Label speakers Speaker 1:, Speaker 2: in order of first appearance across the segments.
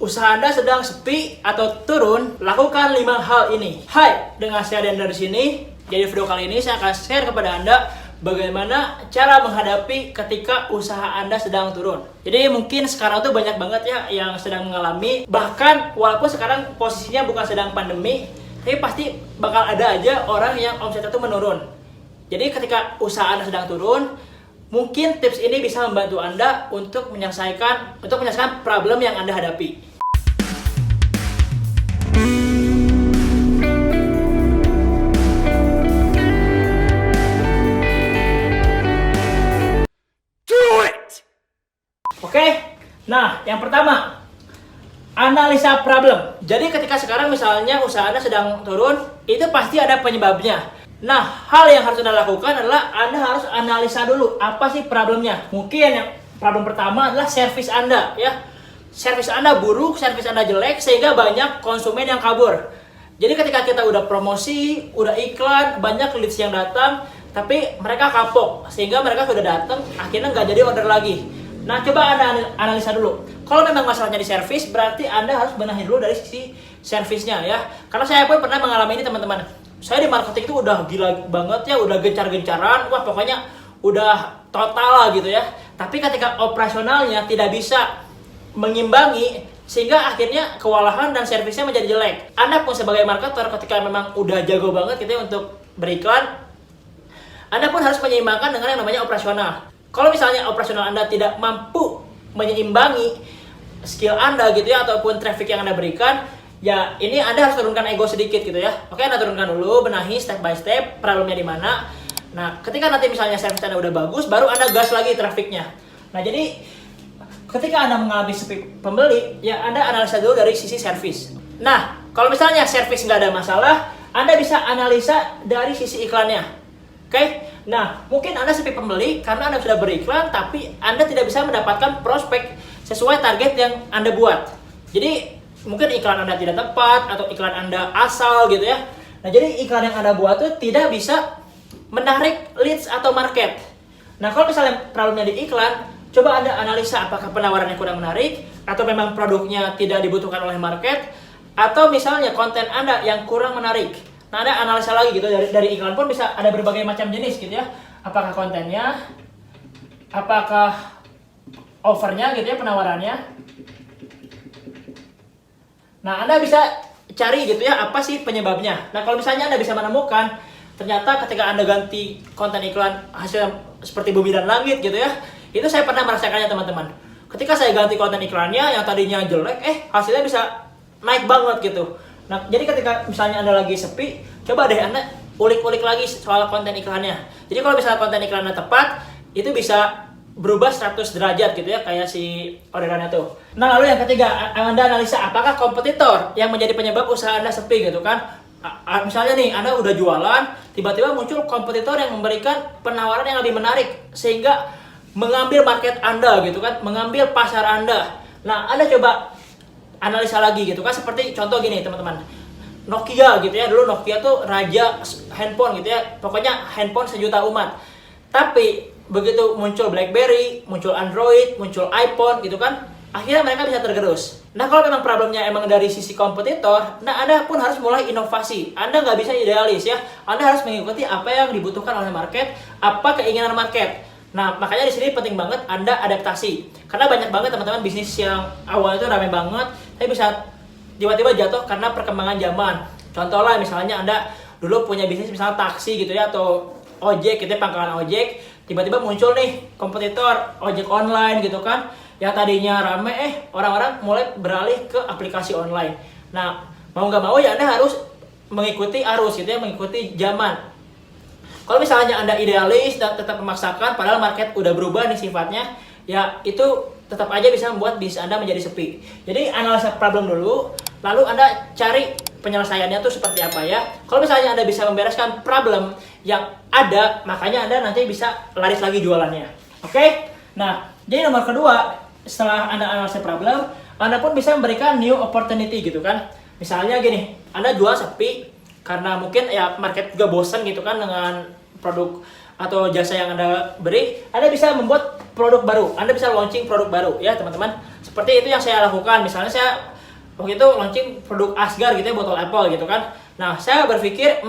Speaker 1: usaha Anda sedang sepi atau turun, lakukan 5 hal ini. Hai, dengan saya Dan dari sini. Jadi video kali ini saya akan share kepada Anda bagaimana cara menghadapi ketika usaha Anda sedang turun. Jadi mungkin sekarang tuh banyak banget ya yang sedang mengalami, bahkan walaupun sekarang posisinya bukan sedang pandemi, tapi pasti bakal ada aja orang yang omsetnya tuh menurun. Jadi ketika usaha Anda sedang turun, mungkin tips ini bisa membantu Anda untuk menyelesaikan problem yang Anda hadapi. Do it! Oke, nah yang pertama, analisa problem. Jadi ketika sekarang misalnya usaha Anda sedang turun, itu pasti ada penyebabnya. Nah, hal yang harus Anda lakukan adalah Anda harus analisa dulu apa sih problemnya. Mungkin yang problem pertama adalah servis Anda, ya. Servis Anda buruk, servis Anda jelek, sehingga banyak konsumen yang kabur. Jadi ketika kita udah promosi, udah iklan, banyak leads yang datang, tapi mereka kapok, sehingga mereka sudah datang, akhirnya nggak jadi order lagi. Nah, coba Anda analisa dulu. Kalau memang masalahnya di servis, berarti Anda harus benahi dulu dari sisi servisnya, ya. Karena saya pun pernah mengalami ini, teman-teman. Saya di marketing itu udah gila banget ya, udah gencar-gencaran, wah pokoknya udah total lah gitu ya. Tapi ketika operasionalnya tidak bisa mengimbangi, sehingga akhirnya kewalahan dan servisnya menjadi jelek. Anda pun sebagai marketer ketika memang udah jago banget gitu ya untuk beriklan, Anda pun harus menyeimbangkan dengan yang namanya operasional. Kalau misalnya operasional Anda tidak mampu menyeimbangi skill Anda gitu ya, ataupun traffic yang Anda berikan, ya ini Anda harus turunkan ego sedikit gitu ya. Oke, Anda turunkan dulu, benahi step by step problemnya di mana. Nah, ketika nanti misalnya service Anda udah bagus, baru Anda gas lagi trafficnya. Nah, jadi ketika Anda mengalami sepi pembeli, ya Anda analisa dulu dari sisi service. Nah, kalau misalnya service nggak ada masalah, Anda bisa analisa dari sisi iklannya. Oke? Nah, mungkin Anda sepi pembeli karena Anda sudah beriklan, tapi Anda tidak bisa mendapatkan prospek sesuai target yang Anda buat. Jadi mungkin iklan Anda tidak tepat atau iklan Anda asal gitu ya. Nah, jadi iklan yang Anda buat tuh tidak bisa menarik leads atau market. Nah, kalau misalnya problemnya di iklan, coba Anda analisa apakah penawarannya kurang menarik, atau memang produknya tidak dibutuhkan oleh market, atau misalnya konten Anda yang kurang menarik. Nah, Anda analisa lagi gitu, dari iklan pun bisa ada berbagai macam jenis gitu ya. Apakah kontennya, apakah offernya gitu ya, penawarannya. Nah, Anda bisa cari gitu ya, apa sih penyebabnya. Nah, kalau misalnya Anda bisa menemukan, ternyata ketika Anda ganti konten iklan hasilnya seperti bumi dan langit gitu ya, itu saya pernah merasakannya, teman-teman. Ketika saya ganti konten iklannya yang tadinya jelek, hasilnya bisa naik banget gitu. Nah, jadi ketika misalnya Anda lagi sepi, coba deh Anda ulik-ulik lagi soal konten iklannya. Jadi kalau misalnya konten iklannya tepat, itu bisa berubah 100 derajat gitu ya, kayak si orderannya tuh. Nah, lalu yang ketiga, Anda analisa apakah kompetitor yang menjadi penyebab usaha Anda sepi gitu kan. Misalnya nih, Anda udah jualan, tiba-tiba muncul kompetitor yang memberikan penawaran yang lebih menarik, sehingga mengambil market Anda gitu kan, mengambil pasar Anda. Nah, Anda coba analisa lagi gitu kan, seperti contoh gini teman-teman, Nokia gitu ya, dulu Nokia tuh raja handphone gitu ya, pokoknya handphone sejuta umat. Tapi begitu muncul BlackBerry, muncul Android, muncul iPhone gitu kan, akhirnya mereka bisa tergerus. Nah, kalau memang problemnya emang dari sisi kompetitor, nah Anda pun harus mulai inovasi. Anda nggak bisa idealis ya, Anda harus mengikuti apa yang dibutuhkan oleh market, apa keinginan market. Nah, makanya di sini penting banget Anda adaptasi. Karena banyak banget teman-teman bisnis yang awalnya itu ramai banget, tapi bisa tiba-tiba jatuh karena perkembangan zaman. Contoh lah, misalnya Anda dulu punya bisnis misalnya taksi gitu ya, atau ojek gitu ya, pangkalan ojek. Tiba-tiba muncul nih kompetitor ojek online gitu kan, yang tadinya rame, orang-orang mulai beralih ke aplikasi online. Nah, mau nggak mau ya Anda harus mengikuti arus gitu ya, mengikuti zaman. Kalau misalnya Anda idealis dan tetap memaksakan, padahal market udah berubah nih sifatnya, ya itu tetap aja bisa membuat bisnis Anda menjadi sepi. Jadi analisa problem dulu, lalu Anda cari penyelesaiannya tuh seperti apa ya. Kalau misalnya Anda bisa membereskan problem yang ada, makanya Anda nanti bisa laris lagi jualannya. Oke? Nah, jadi nomor kedua, setelah Anda analisa problem, Anda pun bisa memberikan new opportunity gitu kan. Misalnya gini, Anda jual sepi karena mungkin ya market juga bosan gitu kan dengan produk atau jasa yang Anda beri. Anda bisa membuat produk baru, Anda bisa launching produk baru ya teman-teman. Seperti itu yang saya lakukan. Misalnya saya waktu itu launching produk Asgar gitu ya, botol Apple gitu kan. Nah, saya berpikir,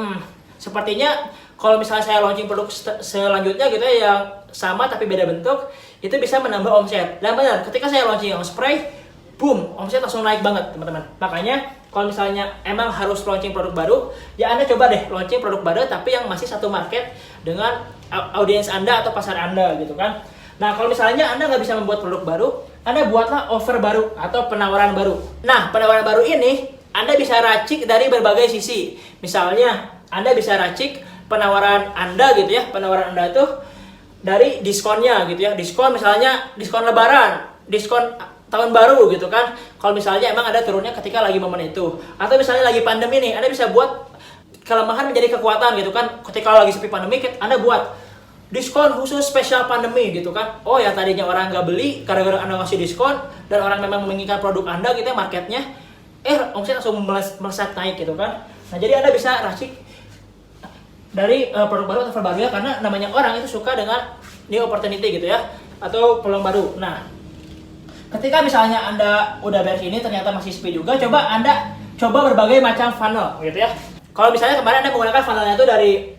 Speaker 1: sepertinya kalau misalnya saya launching produk selanjutnya gitu ya, yang sama tapi beda bentuk, itu bisa menambah omset. Dan benar, ketika saya launching yang spray, boom, omset langsung naik banget teman-teman. Makanya kalau misalnya emang harus launching produk baru, ya Anda coba deh launching produk baru tapi yang masih satu market dengan audiens Anda atau pasar Anda gitu kan. Nah, kalau misalnya Anda nggak bisa membuat produk baru, Anda buatlah offer baru atau penawaran baru. Nah, penawaran baru ini Anda bisa racik dari berbagai sisi. Misalnya, Anda bisa racik penawaran Anda gitu ya. Penawaran Anda itu dari diskonnya gitu ya. Diskon misalnya diskon lebaran, diskon tahun baru gitu kan. Kalau misalnya emang ada turunnya ketika lagi momen itu. Atau misalnya lagi pandemi nih, Anda bisa buat kelemahan menjadi kekuatan gitu kan. Ketika lagi sepi pandemi, Anda buat diskon khusus spesial pandemi gitu kan. Oh ya, tadinya orang nggak beli gara-gara Anda ngasih diskon dan orang memang menginginkan produk Anda gitu ya, marketnya omset langsung melesat naik gitu kan. Nah, jadi Anda bisa racik dari produk baru atau baru ya, karena namanya orang itu suka dengan new opportunity gitu ya, atau peluang baru. Nah, ketika misalnya Anda udah beres ini ternyata masih sepi juga, coba Anda coba berbagai macam funnel gitu ya. Kalau misalnya kemarin Anda menggunakan funnelnya itu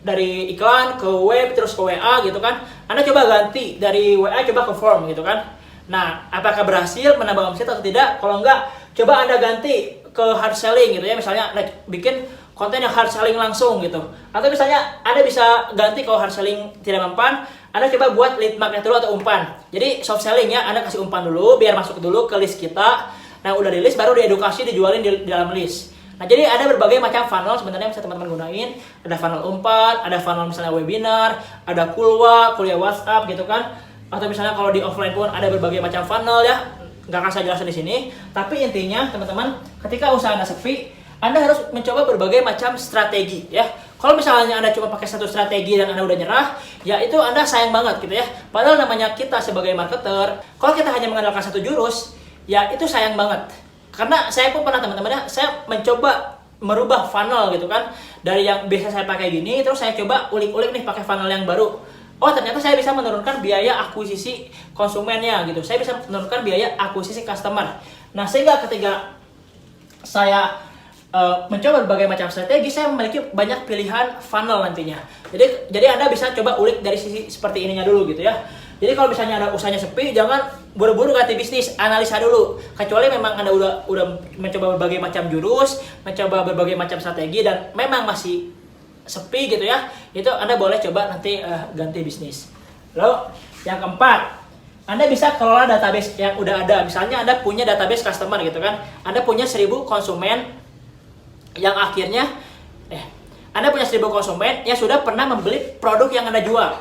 Speaker 1: dari iklan ke web terus ke WA gitu kan, Anda coba ganti dari WA coba ke form gitu kan. Nah, apakah berhasil menambah omset atau tidak? Kalau enggak, coba Anda ganti ke hard selling gitu ya. Misalnya bikin konten yang hard selling langsung gitu. Atau misalnya Anda bisa ganti kalau hard selling tidak mempan, Anda coba buat lead magnet dulu atau umpan. Jadi soft selling ya, Anda kasih umpan dulu biar masuk dulu ke list kita. Nah, udah di list baru diedukasi, dijualin di dalam list. Nah, jadi ada berbagai macam funnel sebenarnya bisa teman-teman gunain. Ada funnel umpan, ada funnel misalnya webinar, ada kuliah WhatsApp gitu kan. Atau misalnya kalau di offline pun ada berbagai macam funnel ya. Nggak akan saya jelasin di sini. Tapi intinya teman-teman, ketika usaha Anda sepi, Anda harus mencoba berbagai macam strategi ya. Kalau misalnya Anda cuma pakai satu strategi dan Anda udah nyerah, ya itu Anda sayang banget gitu ya. Padahal namanya kita sebagai marketer, kalau kita hanya mengandalkan satu jurus, ya itu sayang banget. Karena saya pun pernah teman-teman ya, saya mencoba merubah funnel gitu kan. Dari yang biasa saya pakai gini, terus saya coba ulik-ulik nih pakai funnel yang baru. Oh, ternyata saya bisa menurunkan biaya akuisisi konsumennya gitu. Saya bisa menurunkan biaya akuisisi customer. Nah, sehingga ketika saya mencoba berbagai macam strategi, saya memiliki banyak pilihan funnel nantinya. Jadi Anda bisa coba ulik dari sisi seperti ininya dulu gitu ya. Jadi kalau misalnya Anda usahanya sepi, jangan buru-buru ganti bisnis, analisa dulu. Kecuali memang Anda udah mencoba berbagai macam jurus, mencoba berbagai macam strategi dan memang masih sepi gitu ya, itu Anda boleh coba nanti ganti bisnis. Lalu yang keempat, Anda bisa kelola database yang udah ada. Misalnya Anda punya database customer gitu kan, Anda punya 1000 konsumen yang akhirnya Anda punya 1000 konsumen yang sudah pernah membeli produk yang Anda jual.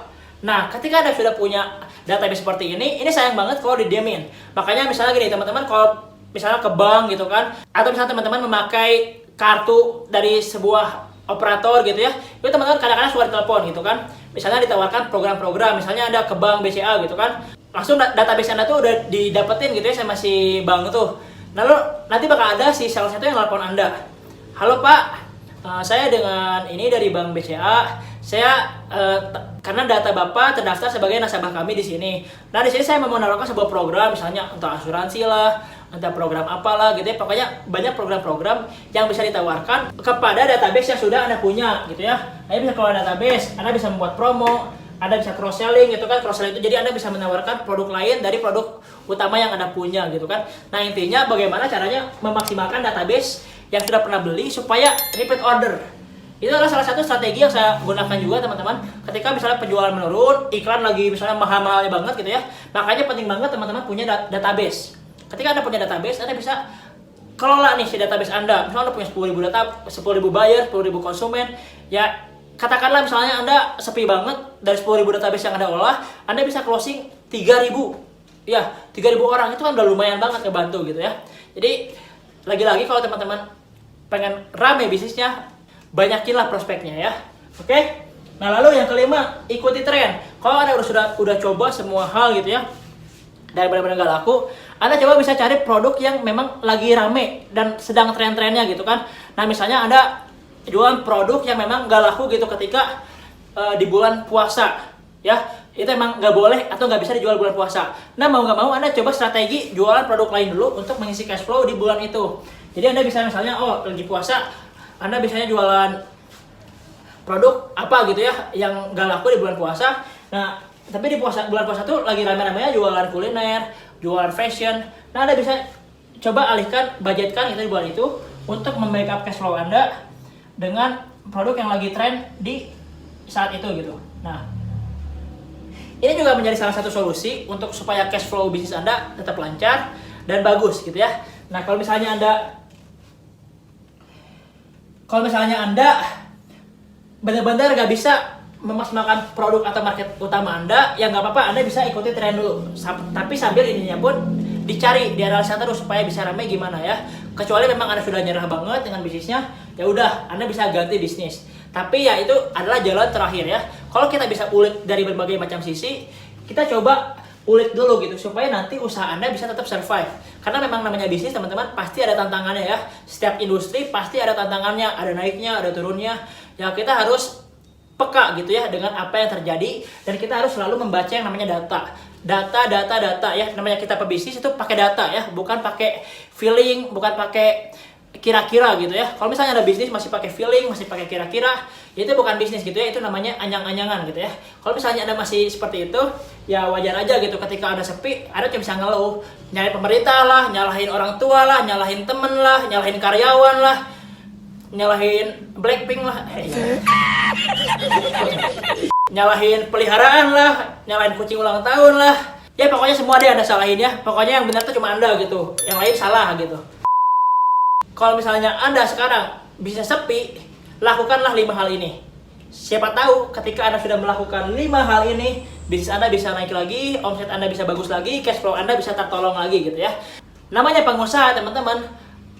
Speaker 1: Nah, ketika Anda sudah punya database seperti ini sayang banget kalau didiemin. Makanya misalnya gini teman-teman, kalau misalnya ke bank gitu kan, atau misalnya teman-teman memakai kartu dari sebuah operator gitu ya, itu teman-teman kadang-kadang suka ditelepon gitu kan. Misalnya ditawarkan program-program, misalnya Anda ke bank BCA gitu kan, langsung database Anda tuh udah didapetin gitu ya sama si bank tuh. Lalu nanti bakal ada si salah satu yang telepon Anda. Halo Pak, saya dengan ini dari bank BCA. Saya karena data Bapak terdaftar sebagai nasabah kami di sini. Nah, di sini saya mau menawarkan sebuah program, misalnya entah asuransi lah, entah program apalah gitu ya. Pokoknya banyak program-program yang bisa ditawarkan kepada database yang sudah Anda punya gitu ya. Anda bisa kelola database, Anda bisa membuat promo, Anda bisa cross selling gitu kan. Cross selling itu jadi Anda bisa menawarkan produk lain dari produk utama yang Anda punya gitu kan. Nah, intinya bagaimana caranya memaksimalkan database yang sudah pernah beli supaya repeat order. Itu adalah salah satu strategi yang saya gunakan juga teman-teman. Ketika misalnya penjualan menurun, iklan lagi misalnya mahal-mahalnya banget gitu ya. Makanya penting banget teman-teman punya database. Ketika Anda punya database, Anda bisa kelola nih si database Anda. Misalnya Anda punya 10.000 data, 10.000 buyer, 10.000 konsumen. Ya, katakanlah misalnya Anda sepi banget dari 10.000 database yang Anda olah, Anda bisa closing 3.000. Ya, 3.000 orang itu kan udah lumayan banget ngebantu gitu ya. Jadi, lagi-lagi kalau teman-teman pengen rame bisnisnya, banyakinlah prospeknya ya. Oke? Nah, lalu yang kelima, ikuti tren. Kalau Anda udah coba semua hal gitu ya, dan benar-benar nggak laku, Anda coba bisa cari produk yang memang lagi rame dan sedang tren-trennya gitu kan. Nah, misalnya Anda jualan produk yang memang nggak laku gitu ketika di bulan puasa ya. itu emang nggak boleh atau nggak bisa dijual bulan puasa. Nah mau nggak mau Anda coba strategi jualan produk lain dulu untuk mengisi cash flow di bulan itu. Jadi Anda bisa misalnya, oh lagi puasa, Anda biasanya jualan produk apa gitu ya yang nggak laku di bulan puasa. Nah tapi di bulan puasa tuh lagi rame-ramenya jualan kuliner, jualan fashion. Nah Anda bisa coba alihkan, budgetkan itu di bulan itu untuk membackup cash flow Anda dengan produk yang lagi tren di saat itu gitu. Nah, ini juga menjadi salah satu solusi untuk supaya cash flow bisnis Anda tetap lancar dan bagus gitu ya. Nah, kalau misalnya Anda benar-benar nggak bisa memaksimalkan produk atau market utama Anda, ya nggak apa-apa, Anda bisa ikuti tren dulu. Tapi sambil ininya pun dicari, dianalisa terus supaya bisa ramai gimana ya. Kecuali memang Anda sudah nyerah banget dengan bisnisnya, ya udah Anda bisa ganti bisnis. Tapi ya itu adalah jalan terakhir ya. Kalau kita bisa ulik dari berbagai macam sisi, kita coba ulik dulu gitu supaya nanti usaha Anda bisa tetap survive. Karena memang namanya bisnis teman-teman pasti ada tantangannya ya. Setiap industri pasti ada tantangannya, ada naiknya, ada turunnya. Ya kita harus peka gitu ya dengan apa yang terjadi dan kita harus selalu membaca yang namanya data ya. Namanya kita pebisnis itu pakai data ya, bukan pakai feeling, bukan pakai kira-kira gitu ya. Kalau misalnya ada bisnis masih pakai feeling, masih pakai kira-kira, itu bukan bisnis gitu ya, itu namanya anyang-anyangan gitu ya. Kalau misalnya Anda masih seperti itu, ya wajar aja gitu ketika Anda sepi, Anda cuma bisa ngeluh, nyalahin pemerintah lah, nyalahin orang tua lah, nyalahin temen lah, nyalahin karyawan lah, nyalahin Blackpink lah, nyalahin peliharaan lah, nyalahin kucing ulang tahun lah. Ya pokoknya semua deh Anda salahin ya. Pokoknya yang benar tuh cuma Anda gitu, yang lain salah gitu. Kalau misalnya Anda sekarang bisa sepi, lakukanlah 5 hal ini. Siapa tahu ketika Anda sudah melakukan 5 hal ini, bisnis Anda bisa naik lagi, omset Anda bisa bagus lagi, cash flow Anda bisa tertolong lagi gitu ya. Namanya pengusaha teman-teman,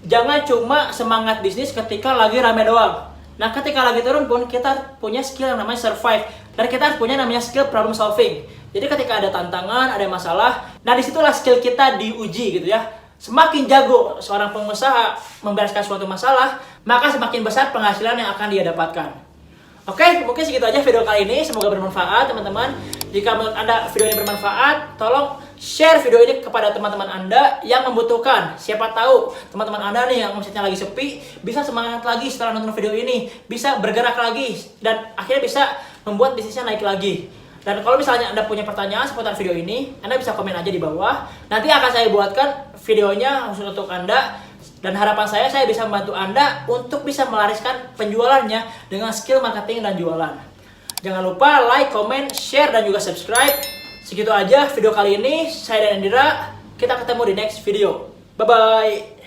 Speaker 1: jangan cuma semangat bisnis ketika lagi rame doang. Nah ketika lagi turun pun kita punya skill yang namanya survive. Dan kita harus punya namanya skill problem solving. Jadi ketika ada tantangan, ada masalah, nah disitulah skill kita diuji gitu ya. Semakin jago seorang pengusaha membereskan suatu masalah, maka semakin besar penghasilan yang akan dia dapatkan. Oke, mungkin segitu aja video kali ini. Semoga bermanfaat teman-teman. Jika menurut Anda video ini bermanfaat, tolong share video ini kepada teman-teman Anda yang membutuhkan. Siapa tahu teman-teman Anda nih yang omsetnya lagi sepi, bisa semangat lagi setelah nonton video ini, bisa bergerak lagi, dan akhirnya bisa membuat bisnisnya naik lagi. Dan kalau misalnya Anda punya pertanyaan seputar video ini, Anda bisa komen aja di bawah. Nanti akan saya buatkan videonya khusus untuk Anda. Dan harapan saya bisa membantu Anda untuk bisa melariskan penjualannya dengan skill marketing dan jualan. Jangan lupa like, comment, share, dan juga subscribe. Segitu aja video kali ini. Saya dan Indira. Kita ketemu di next video. Bye-bye.